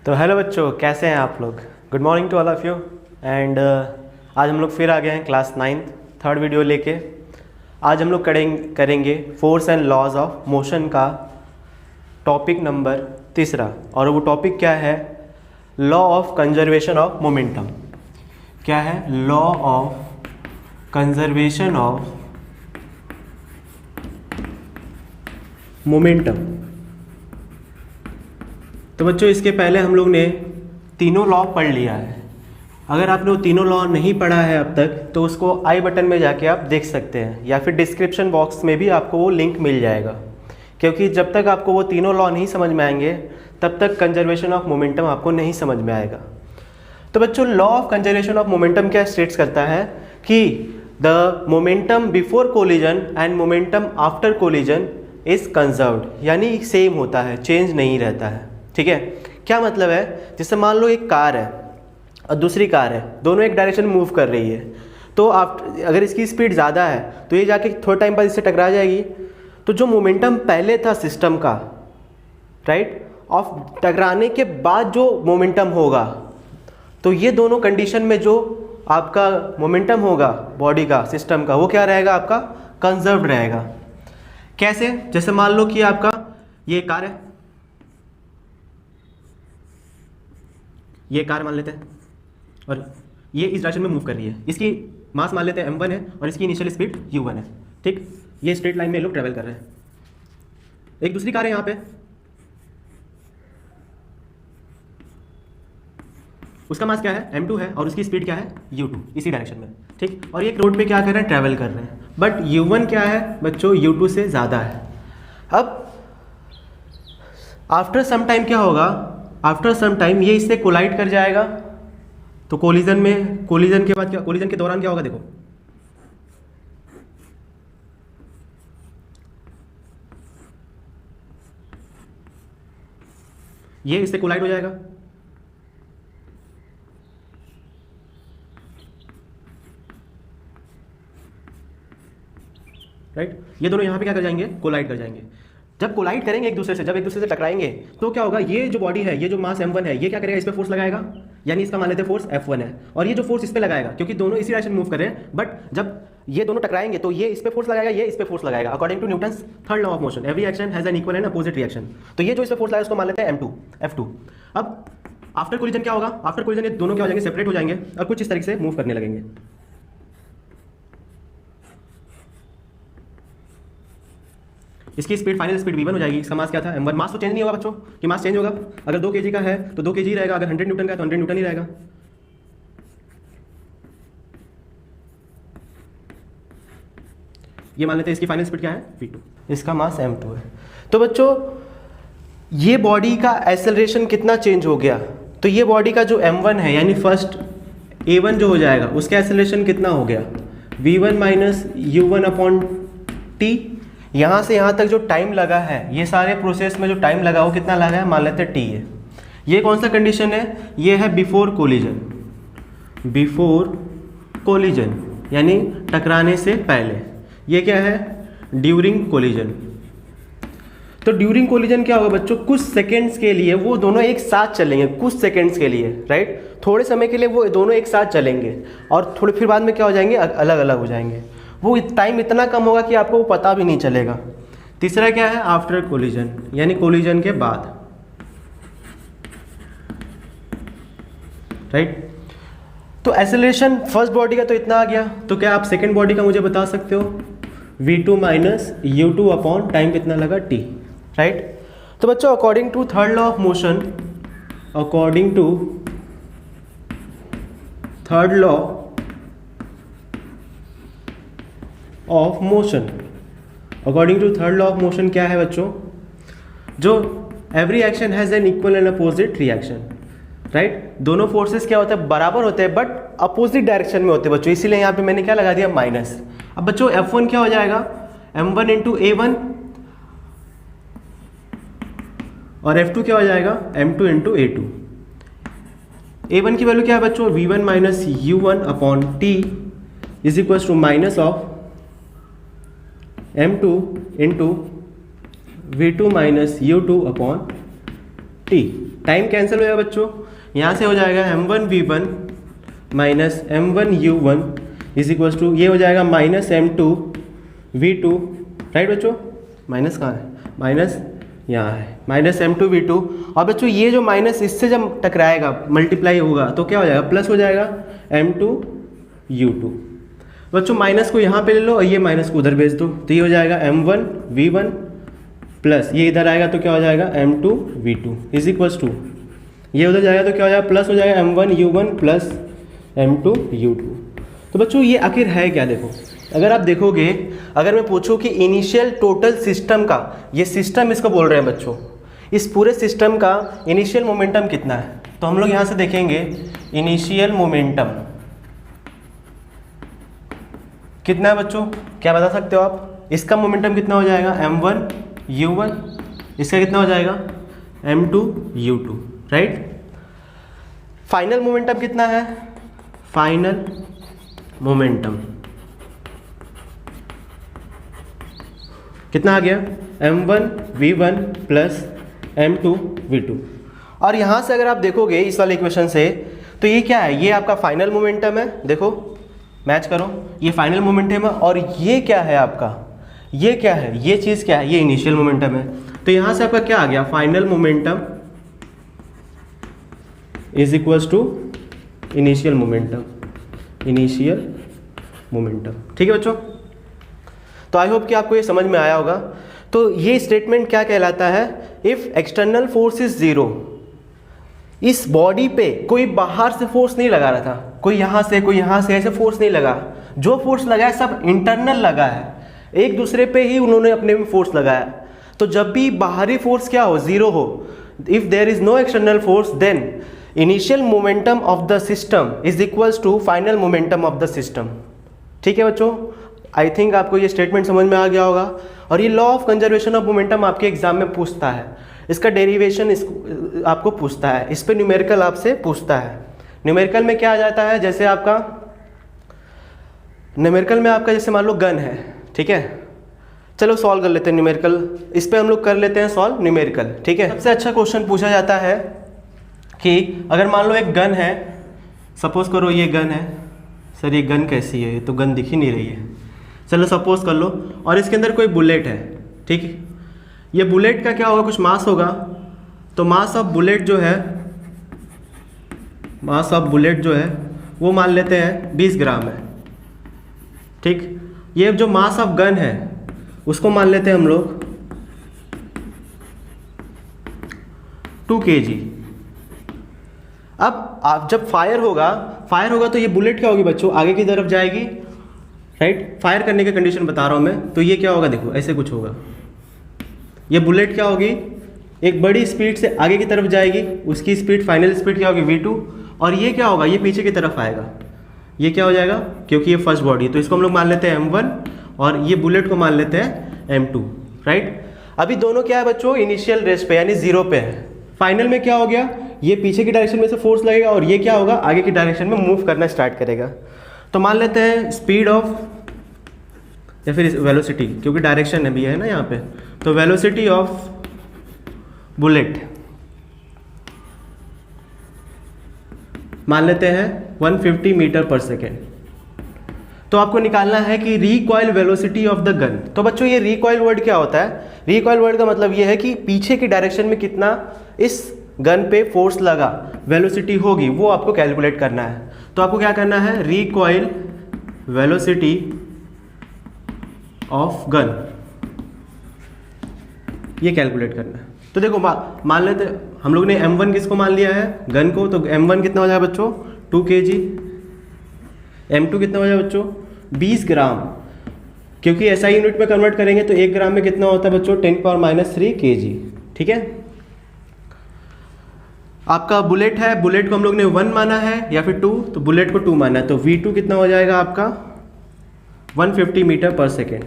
तो हेलो बच्चों, कैसे हैं आप लोग। Good morning to all of you. And आज हम लोग फिर आ गए हैं क्लास 9th थर्ड वीडियो लेके। आज हम लोग करेंगे force and laws of motion का टॉपिक नंबर 3, और वो टॉपिक क्या है? Law of conservation of momentum. क्या है? Law of conservation of momentum. तो बच्चों, इसके पहले हम लोग ने तीनों लॉ पढ़ लिया है। अगर आपने वो तीनों लॉ नहीं पढ़ा है अब तक, तो उसको आई बटन में जाके आप देख सकते हैं, या फिर डिस्क्रिप्शन बॉक्स में भी आपको वो लिंक मिल जाएगा। क्योंकि जब तक आपको वो तीनों लॉ नहीं समझ में आएंगे, तब तक कंजर्वेशन ऑफ मोमेंटम आपको नहीं समझ में आएगा। तो बच्चों, law of conservation of momentum क्या स्टेट्स करता है कि the momentum before collision and momentum after collision is conserved, यानी सेम होता है, चेंज नहीं रहता है। ठीक है, क्या मतलब है? जैसे मान लो एक कार है और दूसरी कार है, दोनों एक डायरेक्शन मूव कर रही है। तो अगर इसकी स्पीड ज़्यादा है तो ये जाके थोड़े टाइम बाद इससे टकरा जाएगी। तो जो मोमेंटम पहले था सिस्टम का, राइट, ऑफ टकराने के बाद जो मोमेंटम होगा, तो ये दोनों कंडीशन में जो आपका मोमेंटम होगा बॉडी का, सिस्टम का, वो क्या रहेगा? आपका कंजर्व्ड रहेगा। कैसे? जैसे मान लो कि आपका ये कार है, ये कार मान लेते हैं, और ये इस डायरेक्शन में मूव कर रही है। इसकी मास मान लेते हैं m1 है, और इसकी इनिशियल स्पीड u1 है। ठीक, ये स्ट्रेट लाइन में लोग ट्रेवल कर रहे हैं। एक दूसरी कार है यहाँ पे, उसका मास क्या है? m2 है, और उसकी स्पीड क्या है? u2, इसी डायरेक्शन में। ठीक, और ये एक रोड पे क्या कर रहे हैं? ट्रेवल कर रहे हैं। बट u1 क्या है बच्चों? u2 से ज़्यादा है। अब आफ्टर सम टाइम क्या होगा? आफ्टर सम टाइम ये इससे कोलाइड कर जाएगा। तो कोलिजन के बाद क्या, कोलिजन के दौरान क्या होगा? देखो, ये इससे कोलाइड हो जाएगा, राइट। ये दोनों यहां पे क्या कर जाएंगे? कोलाइड कर जाएंगे। जब कोलाइड करेंगे एक दूसरे से, जब एक दूसरे से टकराएंगे, तो क्या होगा? ये जो बॉडी है, ये जो मास m1 है, ये क्या करेगा? इस पे फोर्स लगाएगा, यानी इसका मान लेते हैं फोर्स F1 है, और ये जो फोर्स इस पे लगाएगा, क्योंकि दोनों इसी डायरेक्शन मूव कर रहे हैं, बट जब ये दोनों टकराएंगे तो ये इस पे फोर्स लगाएगा, ये इस पे फोर्स लगाएगा। According to Newton's third law of motion, every action has an equal and opposite reaction. तो ये जो इस पे फोर्स लगाएगा उसको मान लेते हैं M2, F2। अब आफ्टर कोलिजन क्या होगा? आफ्टर कोलिजन ये दोनों क्या हो जाएंगे? सेपरेट हो जाएंगे, और कुछ इस तरीके से मूव करने लगेंगे। इसकी स्पीड, फाइनल स्पीड v1 हो जाएगी। इसका मास क्या था? m1। मास तो चेंज नहीं होगा बच्चों, कि मास चेंज होगा। अगर 2 kg का है तो 2 kg रहेगा, अगर 100 न्यूटन का है तो 100 न्यूटन ही रहेगा। ये मान लेते हैं इसकी फाइनल स्पीड क्या है? v2। इसका मास m2 है। तो बच्चों, ये बॉडी का एक्सेलरेशन कितना चेंज हो गया? तो ये बॉडी का जो m1 है, यानी फर्स्ट a1 जो हो जाएगा, उसका एक्सेलरेशन कितना हो गया? v1 minus u1 upon t। यहाँ से यहाँ तक जो टाइम लगा है, ये सारे प्रोसेस में जो टाइम लगा वो कितना लगा है? मान लेते हैं t है। ये कौन सा कंडीशन है? ये है बिफोर कोलिजन। बिफोर कोलिजन यानी टकराने से पहले। ये क्या है? During collision. तो ड्यूरिंग कोलिजन क्या होगा बच्चों? कुछ सेकेंड्स के लिए वो दोनों एक साथ चलेंगे, कुछ सेकेंड्स के लिए, राइट। थोड़े समय के लिए वो दोनों एक साथ चलेंगे, और थोड़ी फिर बाद में क्या हो जाएंगे? अलग अलग हो जाएंगे। वो टाइम इतना कम होगा कि आपको वो पता भी नहीं चलेगा। तीसरा क्या है? आफ्टर कोलिजन, यानी कोलिजन के बाद, राइट। तो एक्सेलरेशन फर्स्ट बॉडी का तो इतना आ गया, तो क्या आप सेकंड बॉडी का मुझे बता सकते हो? v2 minus u2 upon time कितना लगा? t, right. तो बच्चों, according to third law of motion, according to third law of motion, according to third law of motion क्या है बच्चों? जो every action has an equal and opposite reaction, right. दोनों forces क्या होते हैं? बराबर होते हैं, बट अपोजिट डायरेक्शन में होते हैं बच्चों, इसीलिए यहाँ पे मैंने क्या लगा दिया? माइनस। अब बच्चों, F1 क्या हो जाएगा? m1 इंटू a1, और F2 क्या हो जाएगा? m2 into a2। a1 की वैल्यू क्या है बच्चों? v1 minus u1 upon t is equal to minus of m2 into v2 minus u2 upon t। Time cancel हो जाएगा बच्चों, यहाँ से हो जाएगा m1v1 minus m1u1 is equals to ये हो जाएगा माइनस m2v2, राइट बच्चों, माइनस कहाँ है, माइनस यहाँ है, माइनस m2v2। और बच्चों ये जो माइनस इससे जब टकराएगा मल्टीप्लाई होगा तो क्या हो जाएगा, प्लस हो जाएगा m2u2। बच्चों माइनस को यहाँ पे ले लो और ये माइनस को उधर भेज दो, तो ये हो जाएगा m1v1 प्लस ये इधर आएगा तो क्या हो जाएगा m2v2 इज इक्वल्स टू ये उधर जाएगा तो क्या हो जाएगा, प्लस हो जाएगा m1u1 प्लस m2u2। तो बच्चों ये आखिर है क्या, देखो अगर आप देखोगे, अगर मैं पूछूं कि इनिशियल टोटल सिस्टम का, ये सिस्टम इसको बोल रहे हैं बच्चों, इस पूरे सिस्टम का इनिशियल मोमेंटम कितना है, तो हम लोग यहाँ से देखेंगे इनिशियल मोमेंटम कितना है बच्चों, क्या बता सकते हो आप, इसका मोमेंटम कितना हो जाएगा m1u1, इसका कितना हो जाएगा m2u2, राइट। फाइनल मोमेंटम कितना है, फाइनल मोमेंटम कितना आ गया m1v1 प्लस m2v2। और यहाँ से अगर आप देखोगे इस वाले इक्वेशन से, तो ये क्या है, ये आपका फाइनल मोमेंटम है, देखो मैच करो, ये फाइनल मोमेंटम है, और ये क्या है आपका, ये क्या है, ये चीज़ क्या है, ये इनिशियल मोमेंटम है। तो यहाँ से आपका क्या आ गया, final momentum is equals to initial momentum, initial momentum, ठीक है बच्चों। तो आई होप कि आपको ये समझ में आया होगा। तो ये स्टेटमेंट क्या कहलाता है, if external force is zero, इस बॉडी पे कोई बाहर से फोर्स नहीं लगा रहा था, कोई यहाँ से ऐसे फोर्स नहीं लगा, जो फोर्स लगा है सब इंटरनल लगा है, एक दूसरे पे ही उन्होंने अपने में फोर्स लगाया। तो जब भी बाहरी फोर्स क्या हो, जीरो हो, if there is no external force, then initial momentum of the system is equals to final momentum of the system, ठीक है बच्चों। आई थिंक आपको ये स्टेटमेंट समझ में आ गया होगा। और ये law of conservation of momentum आपके एग्जाम में पूछता है, इसका डेरिवेशन आपको पूछता है, इस पे न्यूमेरिकल आपसे पूछता है। न्यूमेरिकल में क्या आ जाता है, जैसे आपका न्यूमेरिकल में आपका जैसे मान लो गन है, ठीक है, चलो सॉल्व कर लेते हैं न्यूमेरिकल, इस पे हम लोग कर लेते हैं सॉल्व न्यूमेरिकल, ठीक है। सबसे अच्छा क्वेश्चन पूछा जाता है कि अगर मान लो एक गन है, सपोज करो ये गन है, सर ये गन कैसी है, ये तो गन दिख ही नहीं रही है, चलो सपोज कर लो, और इसके अंदर कोई बुलेट है, ठीक है, ये बुलेट का क्या होगा, कुछ मास होगा, तो मास ऑफ बुलेट जो है, मास ऑफ बुलेट जो है वो मान लेते हैं 20 ग्राम है, ठीक। ये जो मास ऑफ गन है उसको मान लेते हैं हम लोग 2 kg। अब आप जब फायर होगा तो ये बुलेट क्या होगी बच्चों, आगे की तरफ जाएगी, राइट, फायर करने की कंडीशन बता रहा हूँ मैं, तो ये क्या होगा, देखो ऐसे कुछ होगा, ये बुलेट क्या होगी, एक बड़ी स्पीड से आगे की तरफ जाएगी, उसकी स्पीड फाइनल स्पीड क्या होगी v2, और ये क्या होगा, ये पीछे की तरफ आएगा, ये क्या हो जाएगा, क्योंकि ये फर्स्ट बॉडी है तो इसको हम लोग मान लेते हैं m1 और ये बुलेट को मान लेते हैं m2, राइट। अभी दोनों क्या है बच्चों, इनिशियल रेस्ट पे यानी 0 पे है। फाइनल में क्या हो गया, ये पीछे की डायरेक्शन में से फोर्स लगेगा और ये क्या होगा, आगे की डायरेक्शन में मूव करना स्टार्ट करेगा। तो मान लेते हैं स्पीड ऑफ या फिर वेलोसिटी, क्योंकि डायरेक्शन भी है ना यहाँ पे, तो वेलोसिटी ऑफ बुलेट मान लेते हैं 150 मीटर पर सेकेंड। तो आपको निकालना है कि recoil velocity of the gun. तो बच्चों ये रिकॉइल वर्ड क्या होता है, रिकॉइल वर्ड का मतलब ये है कि पीछे की डायरेक्शन में कितना इस गन पे फोर्स लगा, वेलोसिटी होगी, वो आपको कैलकुलेट करना है। तो आपको क्या करना है, रिकॉइल वेलोसिटी ऑफ गन, ये कैलकुलेट करना है। तो देखो मान लेते हम लोग ने m1 किसको मान लिया है, गन को, तो m1 कितना हो जाएगा बच्चों 2 kg, m2 कितना हो जाएगा बच्चों 20 ग्राम, क्योंकि SI यूनिट में कन्वर्ट करेंगे तो 1 ग्राम में कितना होता है बच्चों 10⁻³ kg, ठीक है। आपका बुलेट है, बुलेट को हम लोग ने 1 माना है या फिर 2, तो बुलेट को 2 माना है, तो v2 कितना हो जाएगा आपका 150 मीटर पर सेकेंड।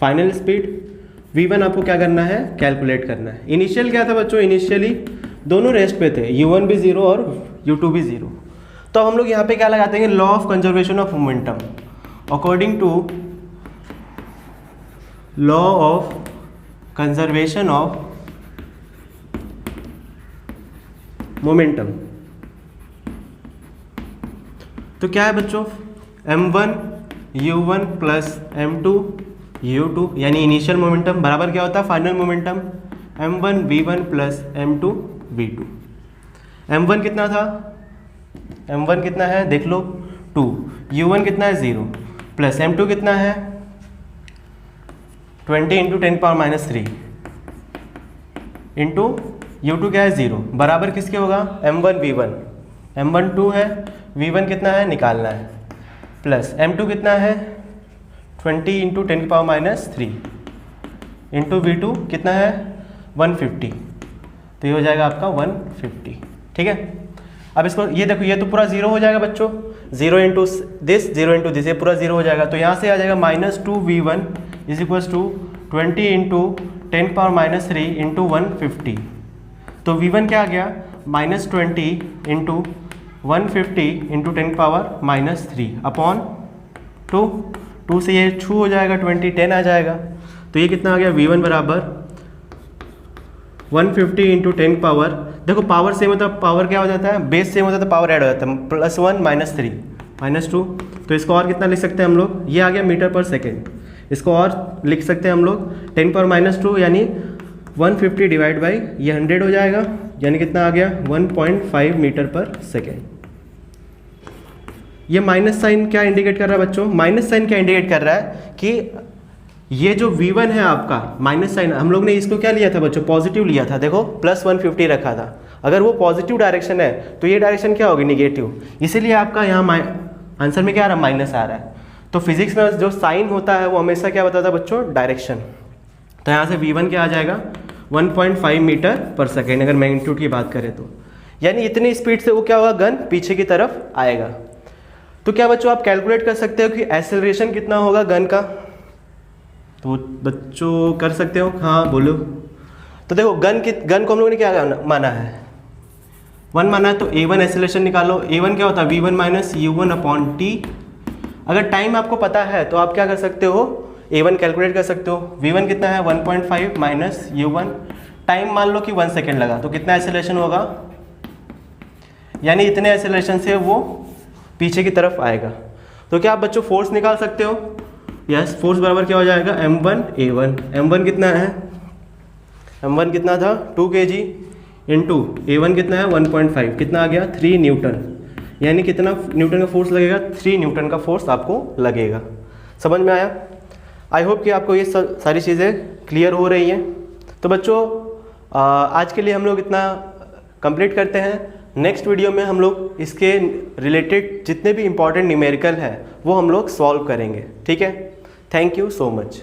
फाइनल स्पीड v1 आपको क्या करना है, कैलकुलेट करना है। इनिशियल क्या था बच्चों, इनिशियली दोनों रेस्ट पे थे, u1 भी 0 और u2 भी 0। तो हम लोग यहाँ पे क्या लगाते हैं, law of conservation of momentum. According to law of conservation of momentum. तो क्या है बच्चों, m1 u1 plus m2 u2 यानी इनिशियल मोमेंटम बराबर क्या होता है final momentum m1 v1 plus m2 v2। m1 कितना था, m1 कितना है देख लो 2, u1 कितना है 0 प्लस m2 कितना है 20 इंटू 10⁻³ इंटू u2 क्या है 0 बराबर किसके होगा m1 v1, m1 2 है, v1 कितना है निकालना है, प्लस m2 कितना है 20 इंटू 10⁻³ इंटू v2 कितना है 150, तो ये हो जाएगा आपका 150। ठीक है, अब इसको ये देखो ये तो पूरा 0 हो जाएगा बच्चों, 0 इंटू दिस 0 इंटू दिस, ये पूरा 0 हो जाएगा, तो यहाँ से आ जाएगा -2v1 is equals to 20 into 10⁻³ into 150। तो v1 क्या आ गया -20 इंटू 150 इंटू 10⁻³ अपॉन 2 से ये छू हो जाएगा 20 10 आ जाएगा, तो ये कितना आ गया v1 बराबर 150 इंटू 10 पावर, देखो पावर सेम होता है पावर क्या हो जाता है बेस सेम होता है तो पावर ऐड हो जाता है, +1 -3 -2, तो इसको और कितना लिख सकते हैं हम लोग, ये आ गया मीटर पर सेकेंड, इसको और लिख सकते हैं हम लोग 10⁻² यानी 150 डिवाइड बाई ये 100 हो जाएगा, यानी कितना आ गया 1.5 मीटर पर सेकेंड। ये माइनस साइन क्या इंडिकेट कर रहा है बच्चों, माइनस साइन क्या इंडिकेट कर रहा है कि ये जो v1 है आपका माइनस साइन, हम लोग ने इसको क्या लिया था बच्चों पॉजिटिव लिया था, देखो +150 रखा था, अगर वो पॉजिटिव डायरेक्शन है तो ये डायरेक्शन क्या होगी निगेटिव, इसीलिए आपका यहाँ आंसर में क्या आ रहा है माइनस आ रहा है। तो फिजिक्स में जो साइन होता है वो हमेशा क्या बताता है बच्चों डायरेक्शन, तो यहाँ से v1 क्या आ जाएगा 1.5 मीटर पर सेकेंड अगर मैग्नीट्यूड की बात करें तो, यानी इतनी स्पीड से वो क्या होगा गन पीछे की तरफ आएगा। तो क्या बच्चों आप कैलकुलेट कर सकते हो कि एक्सेलरेशन कितना होगा गन का, तो बच्चों कर सकते हो, हाँ बोलो। तो देखो गन को हम लोगों ने क्या माना है 1 माना है, तो a1 एक्सेलरेशन निकालो, a1 क्या होता है v1 minus u1 upon t। अगर टाइम आपको पता है तो आप क्या कर सकते हो a1 कैलकुलेट कर सकते हो, v1 कितना है 1.5 माइनस u1, टाइम मान लो कि 1 सेकेंड लगा तो कितना एक्सेलरेशन होगा, यानी इतने एक्सेलरेशन से वो पीछे की तरफ आएगा। तो क्या आप बच्चों फोर्स निकाल सकते हो, यस फोर्स बराबर क्या हो जाएगा m1 a1, m1 कितना है m1 कितना था 2 kg इंटू a1 कितना है 1.5 कितना आ गया 3 न्यूटन, यानी कितना न्यूटन का फोर्स लगेगा 3 न्यूटन का फोर्स आपको लगेगा। समझ में आया, आई होप कि आपको ये सारी चीज़ें क्लियर हो रही हैं। तो बच्चों आज के लिए हम लोग इतना कंप्लीट करते हैं, नेक्स्ट वीडियो में हम लोग इसके रिलेटेड जितने भी इंपॉर्टेंट न्यूमेरिकल है वो हम लोग सॉल्व करेंगे। ठीक है, थैंक यू सो मच।